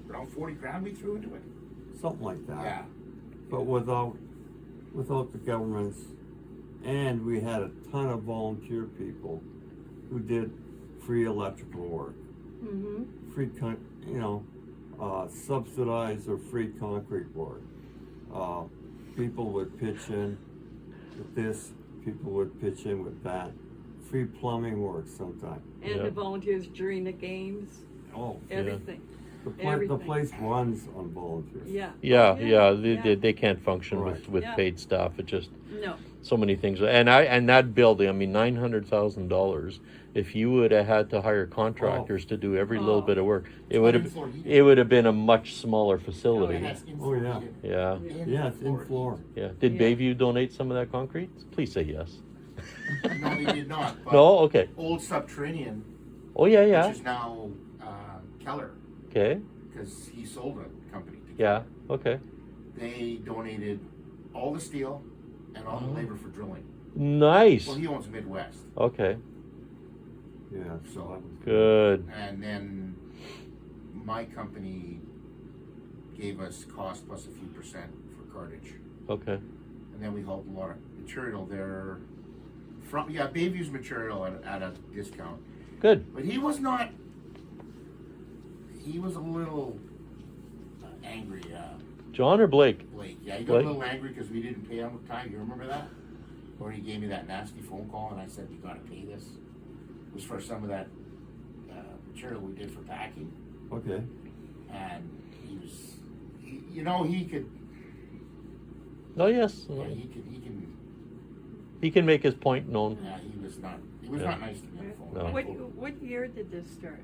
around 40 grand we threw into it. Something like that. Yeah. But without the governments, and we had a ton of volunteer people who did free electrical work, free subsidized or free concrete work. People would pitch in with this, people would pitch in with that. Free plumbing work sometimes. And the volunteers during the games. Oh, everything. The place runs on volunteers. They can't function with Yeah. paid staff. It just No. so many things. And that building, I mean, $900,000. If you would have had to hire contractors to do every little bit of work, it would have been a much smaller facility. Yeah. Yeah, it's in floor. Yeah. Did Bayview donate some of that concrete? Please say yes. No, they did not. But No? Okay. Old Subterranean, Oh, yeah. which is now Keller, Okay. because he sold a company to Yeah. Okay. They donated all the steel and all the labor for drilling. Nice. Well, he owns Midwest. Okay. Yeah, So, Good. and then my company gave us cost plus a few percent for cartage. Okay. And then we hauled a lot of material there from, Bayview's material at a discount. Good. But he was not, he was a little angry, John or Blake? Blake. Yeah, he got Blake? a little angry because we didn't pay him on time. You remember that? Or he gave me that nasty phone call and I said, you gotta pay this. It was for some of that material we did for packing. Okay. And he was, he could, Oh, yes. He can make his point known. yeah, he was not nice to me on the phone. No. I told him. What year did this start?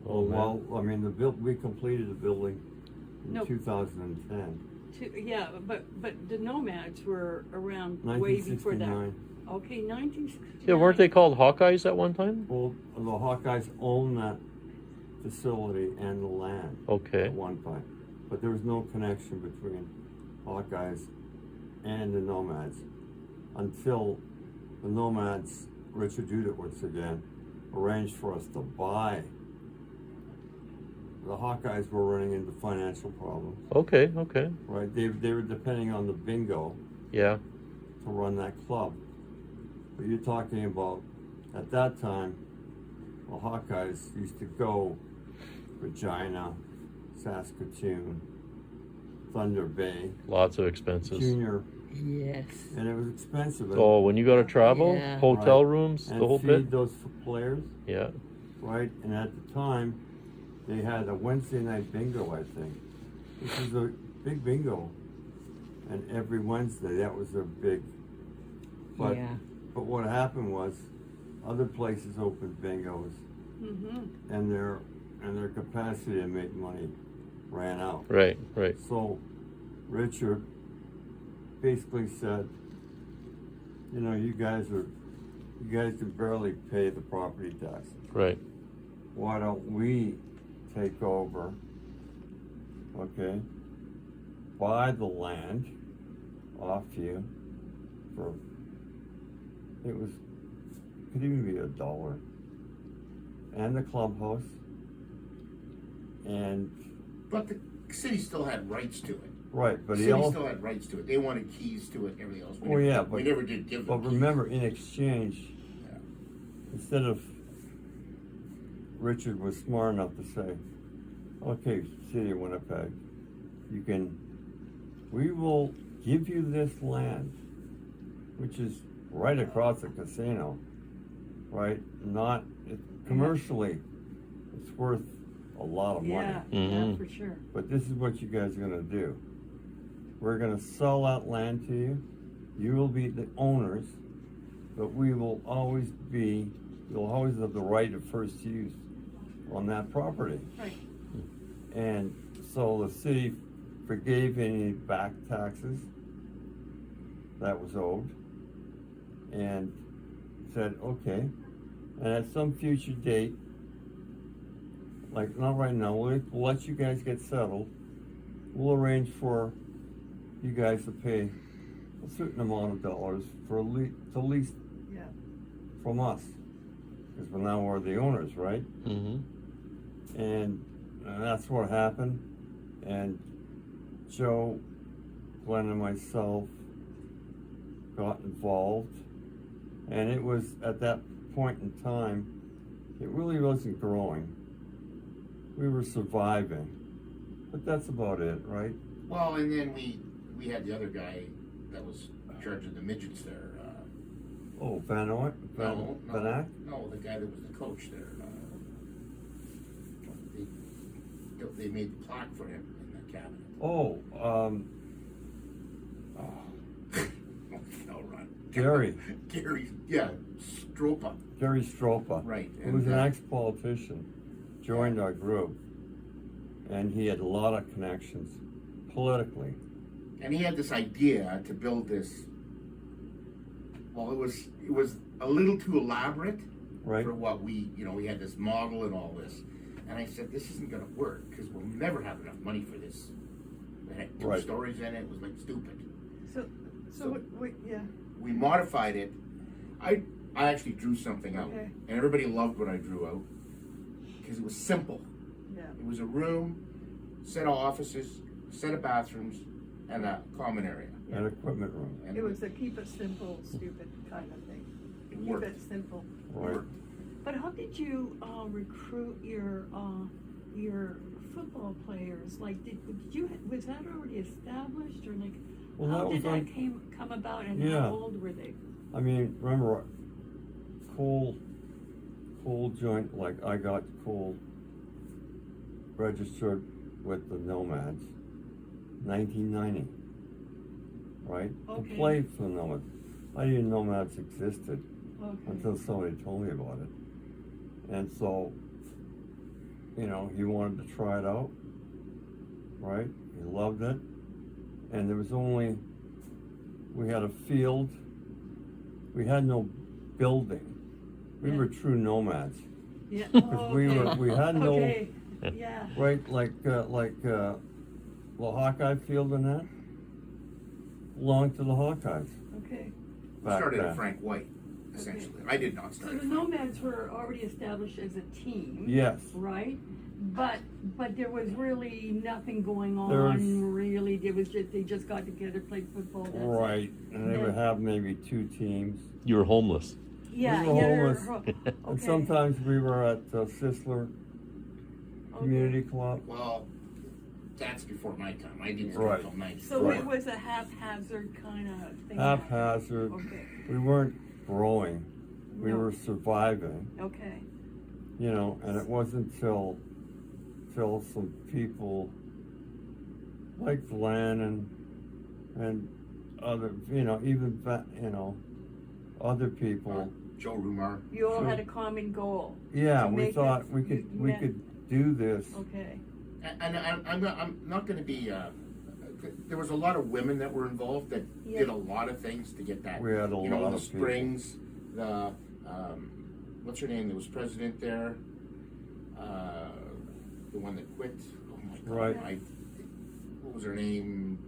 Oh, well, I mean, we completed the building in No. 2010. But the Nomads were around way before that. 1969. Okay, 1969. Yeah, weren't they called Hawkeyes at one time? Well, the Hawkeyes owned that facility and the land Okay. at one time. But there was no connection between Hawkeyes and the Nomads until the Nomads, Richard Dudowitz again, arranged for us to buy. The Hawkeyes were running into financial problems, Okay. right? They were depending on the bingo Yeah. to run that club. But you're talking about, at that time, the Hawkeyes used to go Regina, Saskatoon, Thunder Bay, Lots of expenses. Junior, Yes. and it was expensive. Oh, when you got to travel, Yeah. hotel Right. rooms, and the whole feed bit. those players, Yeah. right? And at the time, they had a Wednesday night bingo, I think. This was a big bingo, and every Wednesday that was their big. But but what happened was, other places opened bingos, and their capacity to make money ran out. Right. So Richard basically said, you guys can barely pay the property taxes. Right. Why don't we take over, okay, buy the land off you for, could even be $1, and the clubhouse, and But the city still had rights to it. right, but The he city also, still had rights to it. They wanted keys to it and everything else. but we never did give them but keys. remember, in exchange, Yeah. instead of, Richard was smart enough to say, okay, City of Winnipeg, we will give you this land, which is right across the casino, right? Commercially, it's worth a lot of money. Yeah, for sure. But this is what you guys are gonna do. We're gonna sell that land to you. You will be the owners, but you'll always have the right of first use on that property. Right. And so the city forgave any back taxes that was owed and said, okay, and at some future date, like not right now, we'll let you guys get settled. We'll arrange for you guys to pay a certain amount of dollars to lease from us, because now we're the owners, right? Mm-hmm. And that's what happened. And Joe, Glen, and myself got involved. And it was at that point in time, it really wasn't growing. We were surviving. But that's about it, right? Well, and then we had the other guy that was in charge of the midgets there. Oh, Van Ack? No, the guy that was the coach there. They made the plaque for him in the cabinet. Oh, No, Ron. Gary. Gary, yeah, Stropa. Gary Stropa. Right. He was an ex-politician, joined our group, and he had a lot of connections politically. And he had this idea to build this. Well, it was a little too elaborate Right. for what we had this model and all this. And I said, this isn't going to work because we'll never have enough money for this. It had two Right. stories in it. It was like stupid. So what, yeah. We modified it. I actually drew something out. Okay. And everybody loved what I drew out because it was simple. Yeah. It was a room, set of offices, set of bathrooms, and a common area. An equipment room. And It was a keep it simple, stupid kind of thing. It Keep worked. it simple. Right. But how did you recruit your football players? Like, was that already established, or like, Well, how that did was that on- come about, and Yeah. how old were they? I mean, remember, Cole joined, like I got Cole registered with the Nomads, 1990, right? Okay. To play for the Nomads. I didn't know Nomads existed Okay. until somebody told me about it. And so, he wanted to try it out, right? He loved it. And there was we had a field. We had no building. We Yeah. were true nomads. Yeah. we had no- Okay. Yeah. Right, like the Hawkeye field and that belonged to the Hawkeyes. Okay. we back started then. at Frank White, essentially. I did not So start the at Frank. Nomads were already established as a team. Yes. Right? But there was really nothing going on. There was- Really, it was just they just got together, played football. That's it. Right, and they Yeah. would have maybe 2 teams. You were homeless. Yeah, We were yeah. homeless. Okay. And sometimes we were at Sisler Community Club. Well, that's before my time. I didn't Right. start until 94. So Right. it was a haphazard kind of thing. Haphazard. Okay. We weren't growing. We No. were surviving, Okay. and it wasn't till some people like Glen and other, even other people. Joe Rumar. You all So- had a common goal. Yeah, To we make thought it- we you met- could do this. Okay. And I'm not going to be. There was a lot of women that were involved that Yeah. did a lot of things to get that. We had a lot the of people. Springs, the what's her name that was president there, the one that quit. Oh my God! Right. What was her name?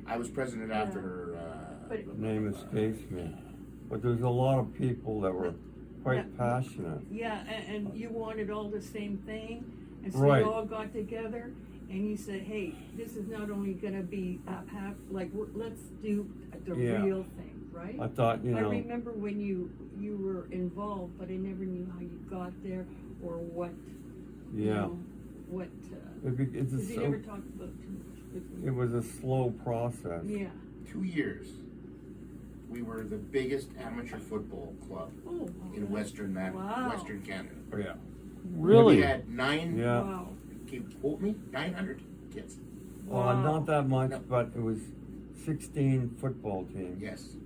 I was president after Yeah. her. But- Name escapes me, but there's a lot of people that were quite Yeah. passionate. Yeah, and you wanted all the same thing, and so Right. you all got together, and you said, "Hey, this is not only gonna be let's do the Yeah. real thing, right?" I thought, I remember when you were involved, but I never knew how you got there or what. You yeah, know, what? it's Because you never talked about too much with me. it was a slow process. Yeah. 2 years. We were the biggest amateur football club Oh. in Western Wow. Canada. Oh, yeah. Really? We had 9. Yeah. Wow. Can you quote me? 900 kids. Well, Wow. not that much, No. but it was 16 football teams, Yes.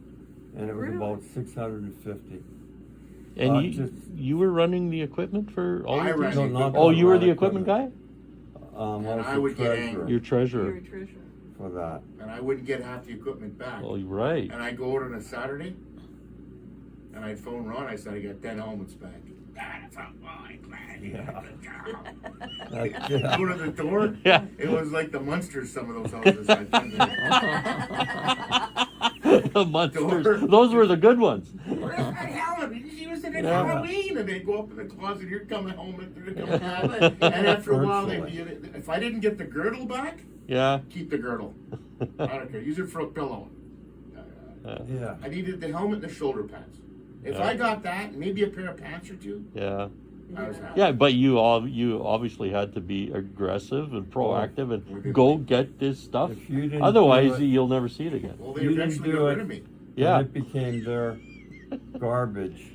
and it was Really? about 650. And you, just- you were running the equipment for all I of ran these? the No, not equipment. Oh, you were not the equipment guy? I was I the would get treasurer angry. Your You're treasurer. a treasurer. for that. And I wouldn't get half the equipment back. Oh, you're right. And I'd go out on a Saturday, and I'd phone Ron. I said, I got 10 helmets back. That's a fine man. You did a good job. That's- Go to the door. Yeah. It was like the Munsters, some of those houses I've been in. The monsters. Door. Those were the good ones. Where's my helmet? Did you see what's isn't it Yeah. Halloween? And they go up in the closet, you're coming home with that. And after a while, if I didn't get the girdle back, Yeah. keep the girdle. I don't care. Use it for a pillow. Yeah. I needed the helmet and the shoulder pads. If Yeah. I got that, maybe a pair of pants or two, Yeah. I was happy. Yeah, but you obviously had to be aggressive and proactive and We did. go get this stuff. If you didn't Otherwise, do it, you'll never see it again. Well, they You didn't eventually do got rid it. of me. Yeah. And it became their garbage,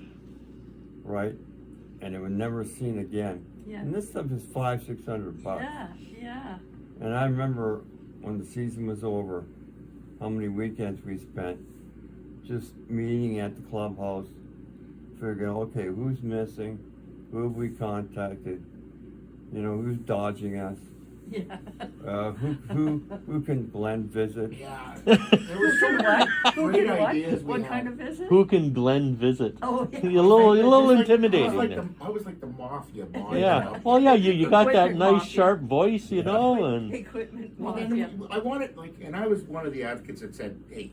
right? And it was never seen again. Yeah. And this stuff is $500-600. Yeah. And I remember when the season was over, how many weekends we spent just meeting at the clubhouse, figuring, okay, who's missing, who have we contacted, you know, who's dodging us, Yeah. who can Glen visit. Yeah. There were so many Who great did what? ideas we What had. kind of visit? Who can Glen visit? Oh, yeah. You're a little It's like- intimidating. I was, there. I was like the mafia boss. Yeah. Well, yeah, you got that Equipment nice mafia. sharp voice, you know, and Equipment. Well, mafia. then I wanted, like, and I was one of the advocates that said, hey,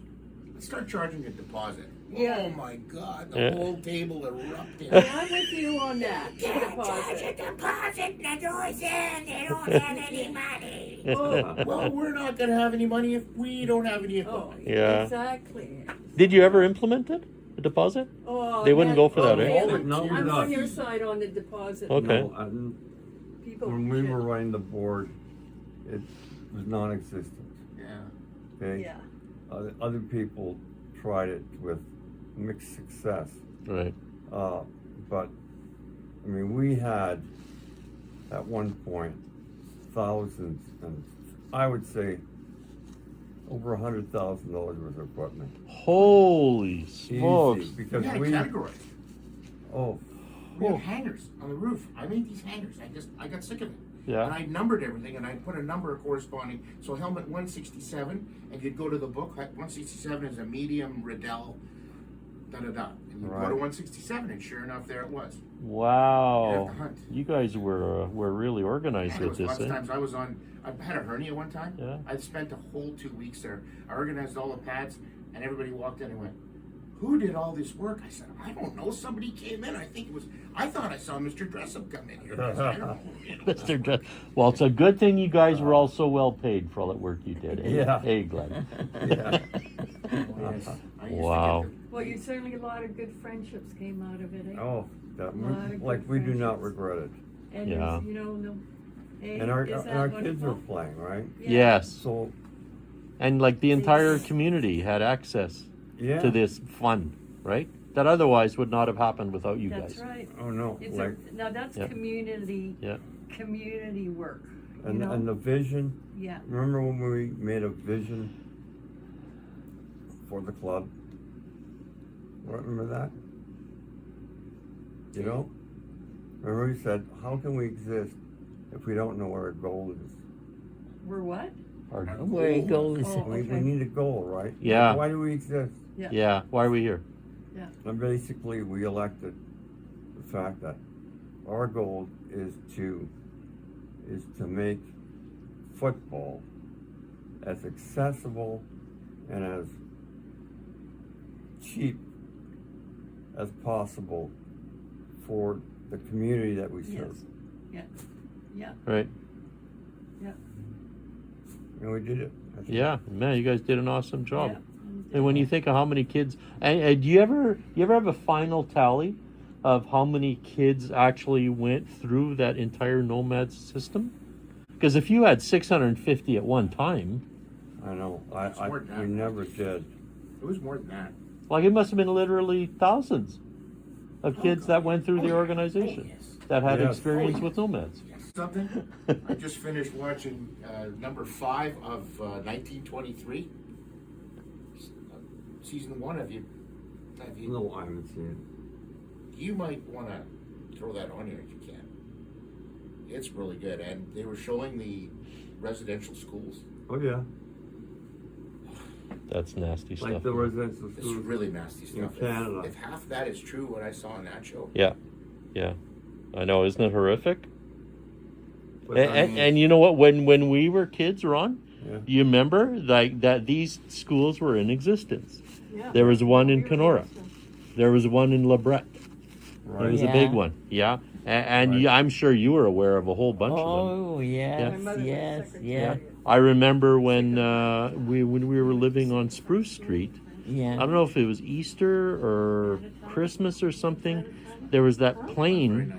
let's start charging a deposit. Yeah. Oh my God, the Yeah. whole table erupted. I'm with you on that. Deposit. deposit, the door's in, they don't have any money. Oh, Well, we're not gonna have any money if we don't have any oh, money. Yeah. exactly. did you ever implement it? The deposit? Oh, They wouldn't go for that, eh? I'm No, I'm no. on your side on the deposit. Okay. No, and People. when we should- were running the board, it was non-existent. Yeah. Okay. Yeah. Other people tried it with mixed success. Right. But, I mean, we had, at one point, thousands, and I would say over $100,000 worth of equipment. Holy smokes. Easy, We because had to we, categorize. oh, We had hangers on the roof. I made these hangers. I got sick of it. Yeah. And I numbered everything, and I put a number corresponding. So helmet 167, and you'd go to the book. 167 is a medium Riddell, da-da-da. And you go to Right. 167, and sure enough, there it was. Wow. You have to hunt. You guys were really organized And it with was this, lots of eh? times I had a hernia one time. Yeah. I spent a whole 2 weeks there. I organized all the pads, and everybody walked in and went, who did all this work? I said, I don't know. Somebody came in. I thought I saw Mr. Dressup come in here. I said, I don't know. Mr. Dre- Well, it's a good thing you guys were all so well paid for all that work you did. Eh? Yeah. Hey, Glenn. yeah. Yes. I used to Wow. get Well, you certainly a lot of good friendships came out of it, eh? Oh, that, Lot of like good we do not friendships. regret it. And Yeah. there's, you know, no. Hey, And our is that and our kids are wonderful? playing, right? Yeah. Yes. So, And like the entire community had access yeah. to this fun, right? That otherwise would not have happened without you That's guys. right. Oh, no. It's Like, now that's Yeah. community Yeah. work. You and know? the vision, Yeah. remember when we made a vision for the club? Remember that? You know? Remember we said, how can we exist if we don't know where our goal is? We're what? Or, Our where it goal. goes. Oh. We Okay. need a goal, right? Yeah. Why do we exist? Yeah. Why are we here? And basically, we elected the fact that our goal is to make football as accessible and as cheap as possible for the community that we serve. Yes. Yeah. Right. And we did it. I think. Yeah. Man, you guys did an awesome job. Yeah. And when you think of how many kids, and do you ever have a final tally of how many kids actually went through that entire Nomads system? Because if you had 650 at one time, I know. It's more than that. We never did. It was more than that. like it must have been literally thousands of kids that went through the Oh, organization yes. that had Yes. experience Oh, with Nomads. Something. I just finished watching number 5 of 1923. Season 1. Have you? No, I haven't seen You might want to throw that on here if you can. It's really good, and they were showing the residential schools. it. Oh, yeah. That's nasty Like stuff. the residential It's schools. really nasty stuff. Canada. If half that is true, what I saw on that show. Yeah, I know. Isn't it horrific? But I mean, And you know what? When we were kids, Ron, yeah. you remember like that these schools were in existence. Yeah. There was one in You're Kenora. awesome. There was one in LeBret. Right. It was a Yeah. big one. Yeah. And Right. I'm sure you were aware of a whole bunch of them. Oh My yes, mother was yes, secretary. yes, I remember when we were living on Spruce Street. I yeah. don't know if it was Easter or Christmas or something. There was that Very plane nice.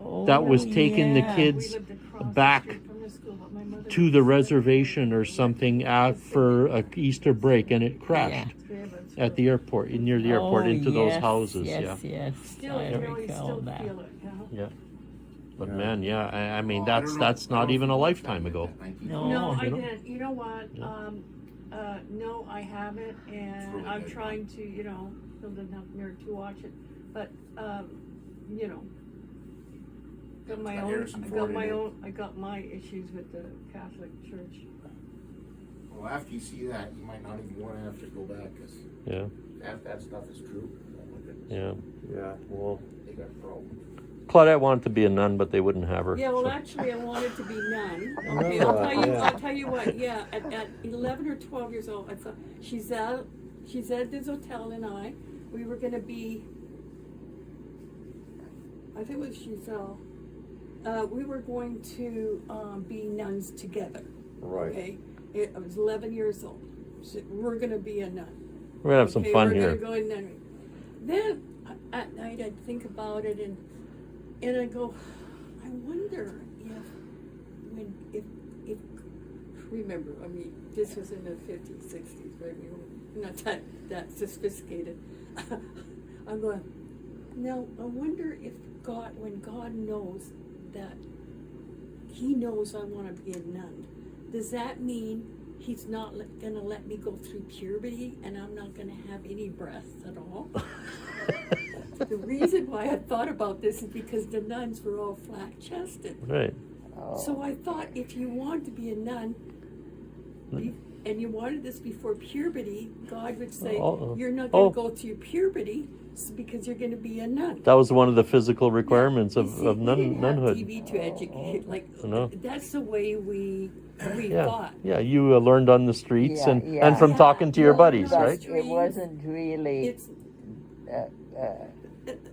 Oh, that was taking the yeah. kids We lived across back the street from the school, but my mother to was the secretary. reservation or something for a Easter break, and it crashed Three of us at were- the airport, near the airport, Oh, into those yes, houses. Yes, yes. Still, I you know, you recall still that. feel it, you know? Yeah. But Yeah. man, yeah, I mean Oh, I that's don't know. that's I don't not know even if a we lifetime did ago. that 19 No. No, I you know? didn't. You know what? Yeah. No, I haven't, and really I'm good. trying to, you know, build enough nerve to watch it. But, you know, got my Got own. Harrison I Ford got in my it. own. I got my issues with the Catholic Church. Well, after you see that, you might not even want to have to go back because Yeah, that stuff is true. Oh my goodness. yeah. Yeah. Well, They got problems. Claudette wanted to be a nun, but they wouldn't have her. Yeah, well, so- actually, I wanted to be nun. remember Okay, I'll that, tell you. yeah. I'll tell you what. Yeah, at 11 or 12 years old, I thought Giselle des Hotel and we were gonna be. I think it was Giselle. We were going to be nuns together. Right. Okay, I was 11 years old. So we're gonna be a nun. We're gonna have some fun we're here. gonna go in nunnery. Then at night I'd think about it and I go, I wonder if remember, I mean, this was in the 50s, 60s, right? We were not that sophisticated. I'm going, now I wonder if when God knows that He knows I want to be a nun, does that mean He's not gonna let me go through puberty and I'm not gonna have any breasts at all? The reason why I thought about this is because the nuns were all flat-chested. Right. Oh. So I thought if you want to be a nun, and you wanted this before puberty, God would say, Uh-oh. you're not going Oh. to go through puberty because you're going to be a nun. That was one of the physical requirements You of, see, of we didn't have nunhood. TV to educate. Like, No. that's the way we Yeah, thought. yeah. You learned on the streets Yeah, and yeah. from talking to your No, buddies, no, right? But it wasn't really It's,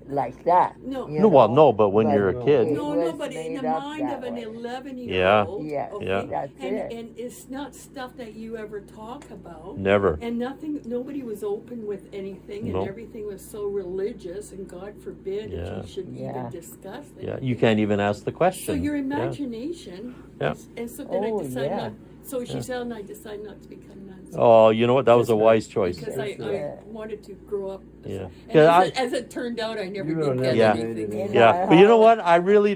like that. No. you No, well, know, no, but when you're a it kid. no, was but in the made up mind that of an way. 11-year-old, Yeah, okay, yeah. That's and, it. and it's not stuff that you ever talk about. Never. And nobody was open with anything, and No. everything was so religious, and God forbid Yeah. if you should Yeah. even discuss it. Yeah, you can't even ask the question. So your Yeah. imagination, Yeah. and so then Oh, I decided yeah. not, so Giselle and I decided not to become nuns. Oh, you know what? That was a wise choice. Because I wanted to grow up. Yeah. And Yeah, as it turned out, I never You did don't get Yeah. have anything. anything. Yeah, but you know what? I really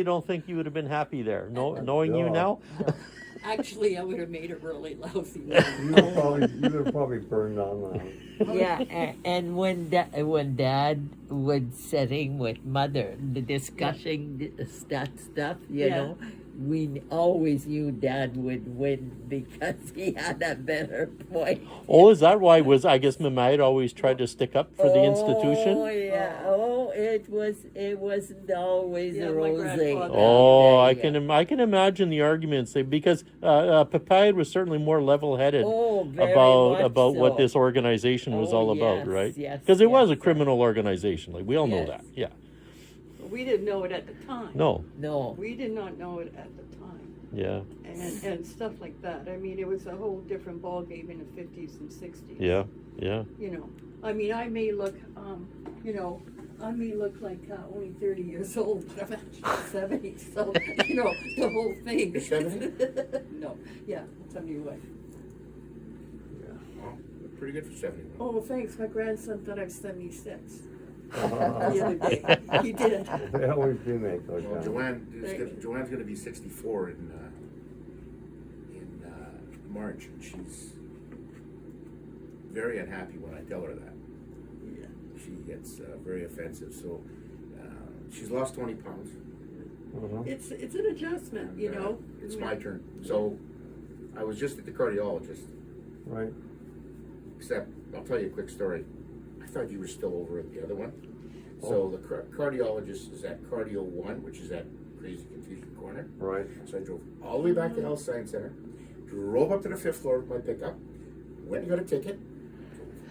don't think you would have been happy there. Knowing you No. now. Actually, I would have made it really lousy. You would have probably burned on that. Yeah, and when Dad was sitting with Mother, the discussing that stuff, you Yeah. know, we always knew Dad would win because he had a better point. Oh, is that why? I guess Mama had always tried to stick up for the Oh institution. yeah. Oh, it wasn't always Yeah, my rosy. grandfather. Oh, I Yeah. can imagine the arguments because Papayad was certainly more level-headed Oh, very about much what so. this organization was Oh, all about, yes, right? yes, Because it was a yes. criminal organization, like we all know Yes. that. Yeah. We didn't know it at the time. No. No. We did not know it at the time. Yeah. And stuff like that. I mean, it was a whole different ballgame in the 50s and 60s. Yeah. Yeah. You know, I mean, I may look, I may look like only 30 years old, but I'm actually 70. So, you know, the whole thing. You're 70? No, yeah, 71. Well, pretty good for 71. Oh, thanks. My grandson thought I was 76 Uh-huh. the other day. He did. They always do make those Well, comments. Joanne's going to be 64 in March, and she's very unhappy when I tell her that. Yeah. She gets very offensive. So she's lost 20 pounds. Uh-huh. It's an adjustment, and, you know. It's my turn. So I was just at the cardiologist. Right. Except, I'll tell you a quick story. I thought you were still over at the other one. So the cardiologist is at Cardio 1, which is at Crazy Confusion Corner. Right. So I drove all the way back to Health Science Center, drove up to the 5th floor with my pickup, went and got a ticket,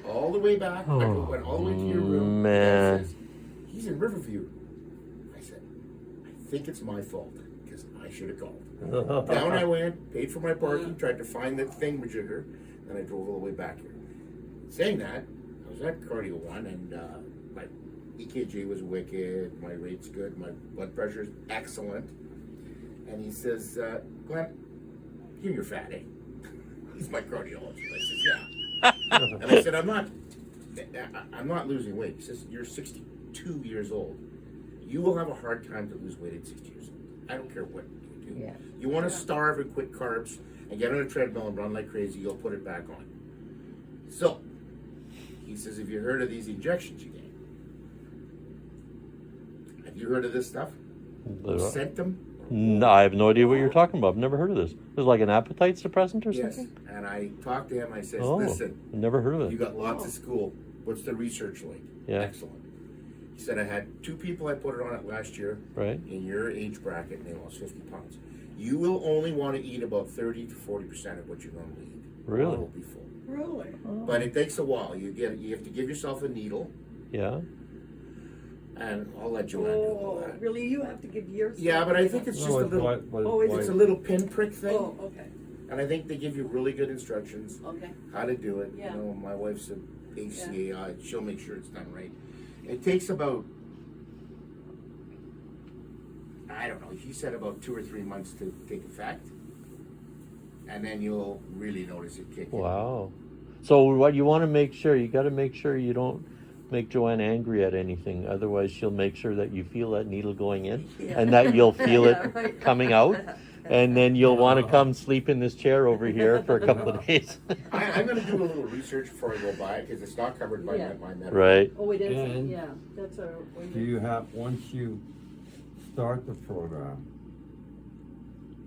all the way back. I went all the way to your room. Man. And says, he's in Riverview. I said, I think it's my fault, because I should have called. Down I went, paid for my parking, tried to find the thingamajigger, then I drove all the way back here. Saying that, I was at Cardio 1, and my EKG was wicked, my rate's good, my blood pressure's excellent. And he says, Glen, you're fat, eh? He's my cardiologist. I said, yeah. And I said, I'm not losing weight. He says, you're 62 years old. You will have a hard time to lose weight at 60 years old. I don't care what you do. Yeah. You want to starve and quit carbs and get on a treadmill and run like crazy, you'll put it back on. So, he says, have you heard of these injections you get? Have you heard of this stuff? Centum? No, I have no idea what you're talking about. I've never heard of this. It's like an appetite suppressant or Yes. something? And I talked to him, I says, Oh, listen, I've never heard of you it. got lots of school. What's the research like? Yeah. Excellent. He said, I had 2 people I put it on it last year Right? in your age bracket, and they lost 50 pounds. You will only want to eat about 30 to 40% of what you normally eat. Really? It will be full. Really? But it takes a while. You have to give yourself a needle, Yeah. and I'll let Joanne do all Oh, that. really? You have to give yourself? Yeah, but I think it's just a little. Oh, is It's a little pinprick thing, Oh, okay, and I think they give you really good instructions okay. how to do it. Yeah. You know, my wife's an ACAI; she'll make sure it's done right. It takes about, I don't know. He said about 2 or 3 months to take effect, and then you'll really notice it kick in. Wow. So what you want to make sure, you got to make sure you don't make Joanne angry at anything. Otherwise, she'll make sure that you feel that needle going in Yeah. and that you'll feel Yeah, it right. coming out. And then you'll want to come sleep in this chair over here for a couple of days. I'm going to do a little research before I go by it because it's not covered by Yeah. my medical. Right. Oh, it is, And yeah, that's a. Do you have, once you start the program,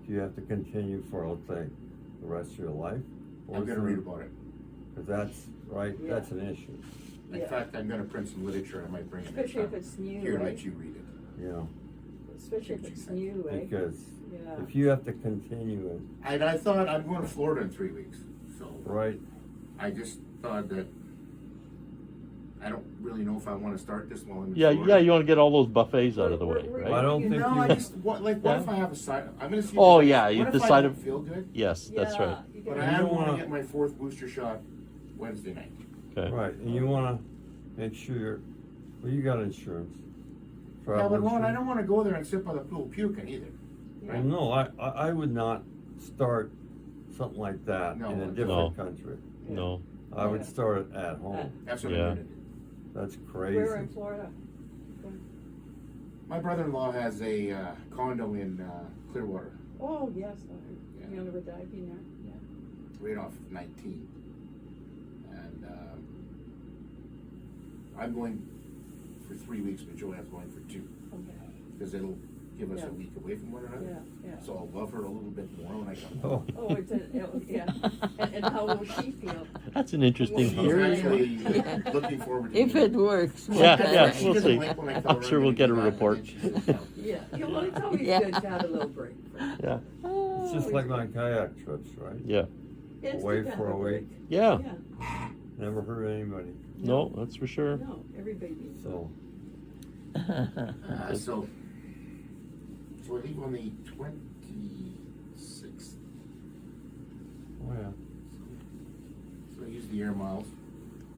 do you have to continue for, let's say, the rest of your life? I'm going to read about it. Because that's, right, Yeah. that's an issue, In Yeah. fact, I'm going to print some literature. I might bring it. Especially if next it's time. new, Here, right? let you read it. you know, Especially if it's new, eh? because Yeah. if you have to continue it, And I thought I'm going to Florida in 3 weeks. So right, I just thought that I don't really know if I want to start this while I'm in Yeah, Florida. yeah, you want to get all those buffets out of the way, We're- I right? don't think No, I you, just what if I have a side? I'm going to see. Oh, if yeah, what you if I decided- don't feel good. Yes, that's Yeah, right. you But gotta- I am don't going to wanna- get my 4th booster shot Wednesday night. Okay. right, and you wanna make sure you're, well, you got insurance. Yeah, Travel but Ron, I insurance. don't want to go there and sit by the pool puking either. Well, no, I would not start something like that No, in a no. different country. No. I would Yeah. start it at home. That's what Yeah. I'm going to do. That's Where crazy. in Florida? My brother-in-law has a condo in Clearwater, Oh, yes, I Yeah. heard. Younger with I've been there, yeah. right off 19. And I'm going for 3 weeks, but Joanne's going for 2. Okay, Because it'll give us Yeah. a week away from one another. yeah, yeah. So I'll love her a little bit more when I come home. Oh, Oh, it's yeah. And how will she feel? That's an interesting She's Well, actually Yeah. looking forward to If doing it works. Yeah, That's yeah, right. She we'll doesn't see. like when I tell I'm her sure I'm we'll gonna get a do that, and report. then she says no. Yeah, yeah, well, it's always Yeah. good to have a little break. Yeah. it's just like my kayak trips, right? Yeah. It's Away good to have for a break. week. Yeah. Yeah, Never hurt anybody, No, that's for sure. no, every baby. so. So I leave on the 26th. Oh, yeah. So I use the air miles.